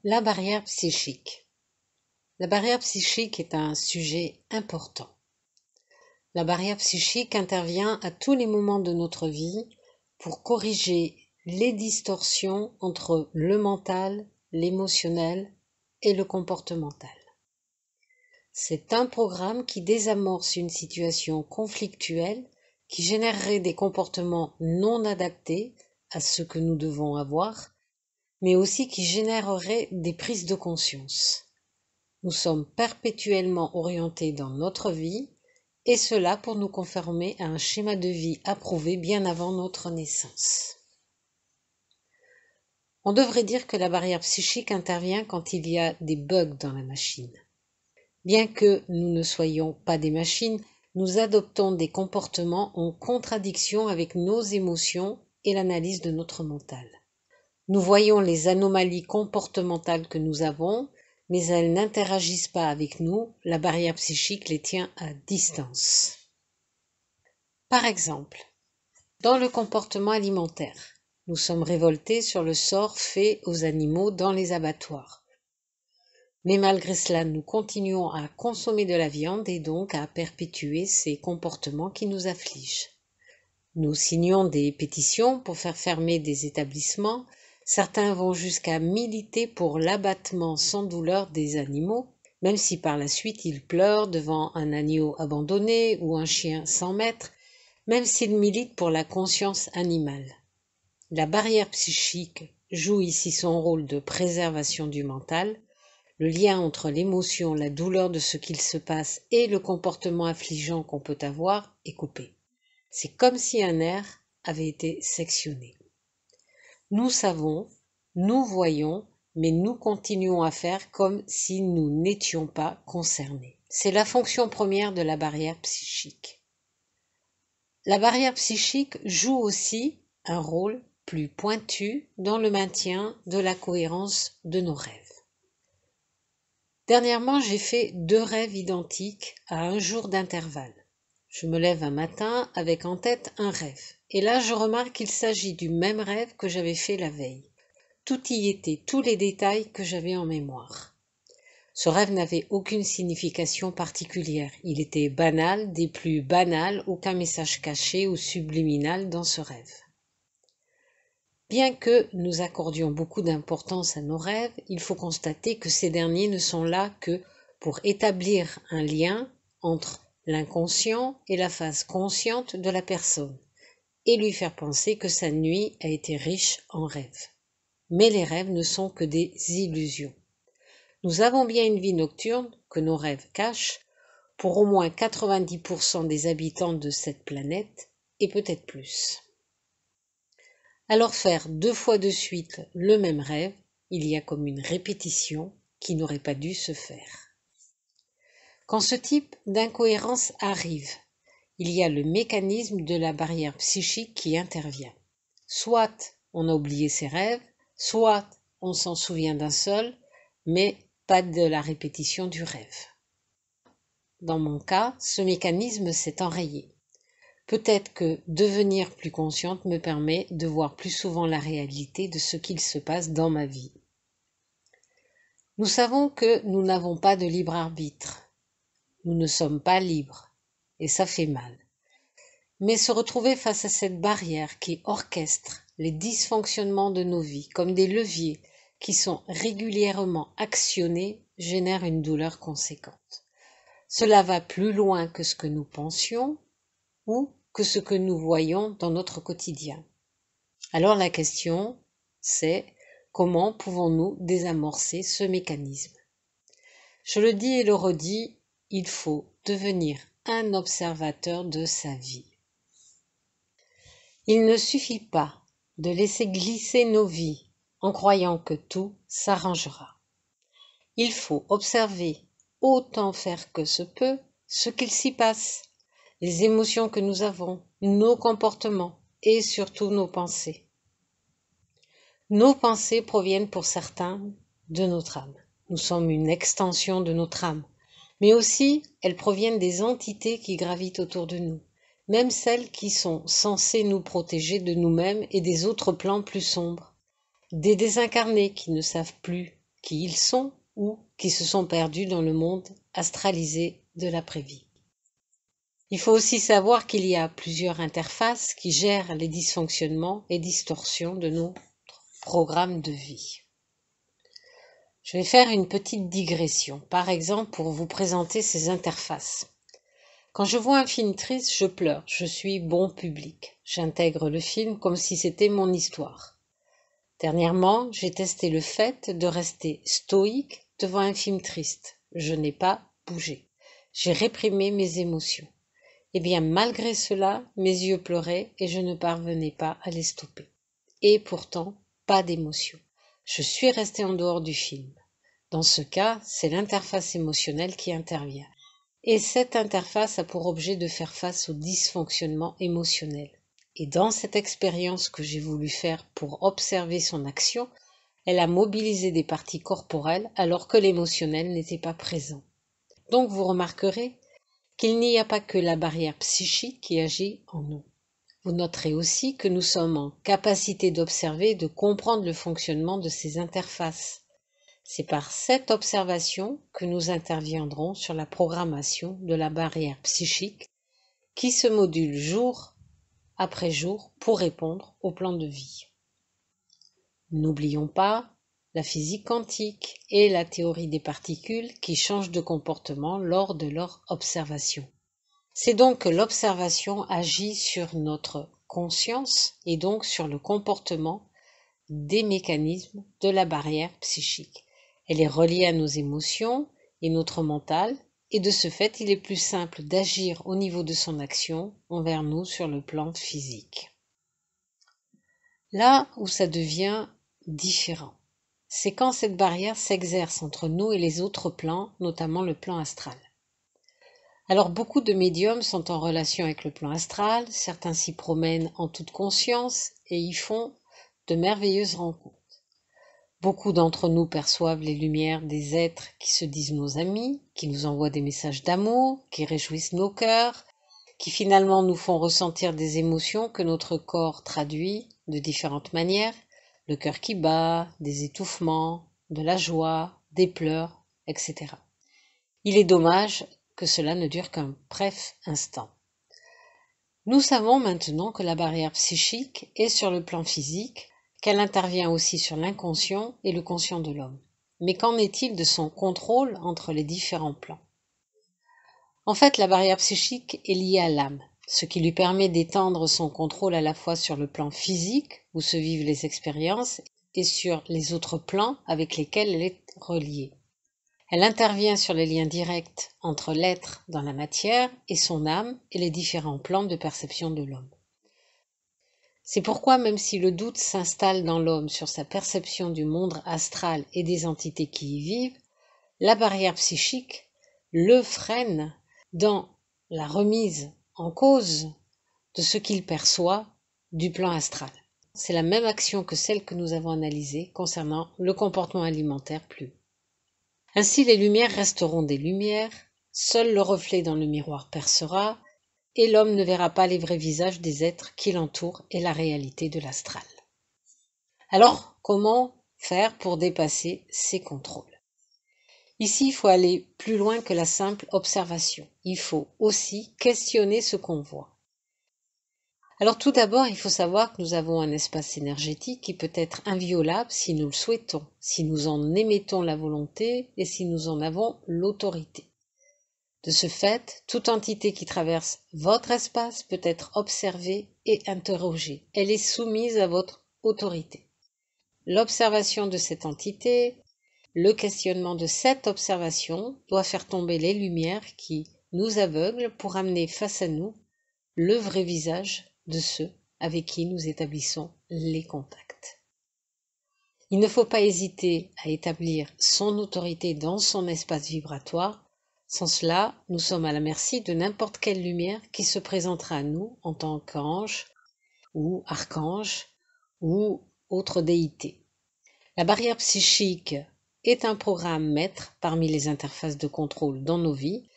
La barrière psychique. La barrière psychique est un sujet important. La barrière psychique intervient à tous les moments de notre vie pour corriger les distorsions entre le mental, l'émotionnel et le comportemental. C'est un programme qui désamorce une situation conflictuelle qui générerait des comportements non adaptés à ce que nous devons avoir, mais aussi qui générerait des prises de conscience. Nous sommes perpétuellement orientés dans notre vie, et cela pour nous conformer à un schéma de vie approuvé bien avant notre naissance. On devrait dire que la barrière psychique intervient quand il y a des bugs dans la machine. Bien que nous ne soyons pas des machines, nous adoptons des comportements en contradiction avec nos émotions et l'analyse de notre mental. Nous voyons les anomalies comportementales que nous avons, mais elles n'interagissent pas avec nous, la barrière psychique les tient à distance. Par exemple, dans le comportement alimentaire, nous sommes révoltés sur le sort fait aux animaux dans les abattoirs. Mais malgré cela, nous continuons à consommer de la viande et donc à perpétuer ces comportements qui nous affligent. Nous signons des pétitions pour faire fermer des établissements. Certains vont jusqu'à militer pour l'abattement sans douleur des animaux, même si par la suite ils pleurent devant un agneau abandonné ou un chien sans maître, même s'ils militent pour la conscience animale. La barrière psychique joue ici son rôle de préservation du mental. Le lien entre l'émotion, la douleur de ce qu'il se passe et le comportement affligeant qu'on peut avoir est coupé. C'est comme si un nerf avait été sectionné. Nous savons, nous voyons, mais nous continuons à faire comme si nous n'étions pas concernés. C'est la fonction première de la barrière psychique. La barrière psychique joue aussi un rôle plus pointu dans le maintien de la cohérence de nos rêves. Dernièrement, j'ai fait 2 rêves identiques à un jour d'intervalle. Je me lève un matin avec en tête un rêve. Et là, je remarque qu'il s'agit du même rêve que j'avais fait la veille. Tout y était, tous les détails que j'avais en mémoire. Ce rêve n'avait aucune signification particulière. Il était banal, des plus banals, aucun message caché ou subliminal dans ce rêve. Bien que nous accordions beaucoup d'importance à nos rêves, il faut constater que ces derniers ne sont là que pour établir un lien entre l'inconscient et la phase consciente de la personne, et lui faire penser que sa nuit a été riche en rêves. Mais les rêves ne sont que des illusions. Nous avons bien une vie nocturne que nos rêves cachent pour au moins 90% des habitants de cette planète, et peut-être plus. Alors faire 2 fois de suite le même rêve, il y a comme une répétition qui n'aurait pas dû se faire. Quand ce type d'incohérence arrive, il y a le mécanisme de la barrière psychique qui intervient. Soit on a oublié ses rêves, soit on s'en souvient d'un seul, mais pas de la répétition du rêve. Dans mon cas, ce mécanisme s'est enrayé. Peut-être que devenir plus consciente me permet de voir plus souvent la réalité de ce qu'il se passe dans ma vie. Nous savons que nous n'avons pas de libre arbitre. Nous ne sommes pas libres, et ça fait mal. Mais se retrouver face à cette barrière qui orchestre les dysfonctionnements de nos vies comme des leviers qui sont régulièrement actionnés génère une douleur conséquente. Cela va plus loin que ce que nous pensions ou que ce que nous voyons dans notre quotidien. Alors la question, c'est comment pouvons-nous désamorcer ce mécanisme? Je le dis et le redis, il faut devenir un observateur de sa vie. Il ne suffit pas de laisser glisser nos vies en croyant que tout s'arrangera. Il faut observer, autant faire que se peut, ce qu'il s'y passe, les émotions que nous avons, nos comportements et surtout nos pensées. Nos pensées proviennent pour certains de notre âme. Nous sommes une extension de notre âme, mais aussi elles proviennent des entités qui gravitent autour de nous, même celles qui sont censées nous protéger de nous-mêmes et des autres plans plus sombres, des désincarnés qui ne savent plus qui ils sont ou qui se sont perdus dans le monde astralisé de l'après-vie. Il faut aussi savoir qu'il y a plusieurs interfaces qui gèrent les dysfonctionnements et distorsions de notre programme de vie. Je vais faire une petite digression, par exemple pour vous présenter ces interfaces. Quand je vois un film triste, je pleure, je suis bon public. J'intègre le film comme si c'était mon histoire. Dernièrement, j'ai testé le fait de rester stoïque devant un film triste. Je n'ai pas bougé. J'ai réprimé mes émotions. Eh bien, malgré cela, mes yeux pleuraient et je ne parvenais pas à les stopper. Et pourtant, pas d'émotion. Je suis restée en dehors du film. Dans ce cas, c'est l'interface émotionnelle qui intervient. Et cette interface a pour objet de faire face au dysfonctionnement émotionnel. Et dans cette expérience que j'ai voulu faire pour observer son action, elle a mobilisé des parties corporelles alors que l'émotionnel n'était pas présent. Donc vous remarquerez qu'il n'y a pas que la barrière psychique qui agit en nous. Vous noterez aussi que nous sommes en capacité d'observer et de comprendre le fonctionnement de ces interfaces. C'est par cette observation que nous interviendrons sur la programmation de la barrière psychique qui se module jour après jour pour répondre au plan de vie. N'oublions pas la physique quantique et la théorie des particules qui changent de comportement lors de leur observation. C'est donc que l'observation agit sur notre conscience et donc sur le comportement des mécanismes de la barrière psychique. Elle est reliée à nos émotions et notre mental, et de ce fait, il est plus simple d'agir au niveau de son action envers nous sur le plan physique. Là où ça devient différent, c'est quand cette barrière s'exerce entre nous et les autres plans, notamment le plan astral. Alors beaucoup de médiums sont en relation avec le plan astral, certains s'y promènent en toute conscience et y font de merveilleuses rencontres. Beaucoup d'entre nous perçoivent les lumières des êtres qui se disent nos amis, qui nous envoient des messages d'amour, qui réjouissent nos cœurs, qui finalement nous font ressentir des émotions que notre corps traduit de différentes manières, le cœur qui bat, des étouffements, de la joie, des pleurs, etc. Il est dommage que cela ne dure qu'un bref instant. Nous savons maintenant que la barrière psychique est sur le plan physique, qu'elle intervient aussi sur l'inconscient et le conscient de l'homme. Mais qu'en est-il de son contrôle entre les différents plans? En fait, la barrière psychique est liée à l'âme, ce qui lui permet d'étendre son contrôle à la fois sur le plan physique, où se vivent les expériences, et sur les autres plans avec lesquels elle est reliée. Elle intervient sur les liens directs entre l'être dans la matière et son âme et les différents plans de perception de l'homme. C'est pourquoi même si le doute s'installe dans l'homme sur sa perception du monde astral et des entités qui y vivent, la barrière psychique le freine dans la remise en cause de ce qu'il perçoit du plan astral. C'est la même action que celle que nous avons analysée concernant le comportement alimentaire plus haut. Ainsi les lumières resteront des lumières, seul le reflet dans le miroir percera, et l'homme ne verra pas les vrais visages des êtres qui l'entourent et la réalité de l'astral. Alors, comment faire pour dépasser ces contrôles? Ici, il faut aller plus loin que la simple observation. Il faut aussi questionner ce qu'on voit. Alors tout d'abord, il faut savoir que nous avons un espace énergétique qui peut être inviolable si nous le souhaitons, si nous en émettons la volonté et si nous en avons l'autorité. De ce fait, toute entité qui traverse votre espace peut être observée et interrogée. Elle est soumise à votre autorité. L'observation de cette entité, le questionnement de cette observation doit faire tomber les lumières qui nous aveuglent pour amener face à nous le vrai visage de ceux avec qui nous établissons les contacts. Il ne faut pas hésiter à établir son autorité dans son espace vibratoire. Sans cela, nous sommes à la merci de n'importe quelle lumière qui se présentera à nous en tant qu'ange ou archange ou autre déité. La barrière psychique est un programme maître parmi les interfaces de contrôle dans nos vies.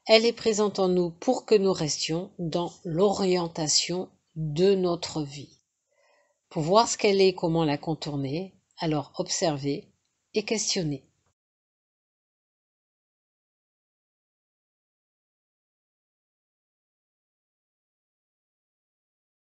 Elle est présente en nous pour que nous restions dans l'orientation de notre vie. Pour voir ce qu'elle est et comment la contourner, alors observez et questionner.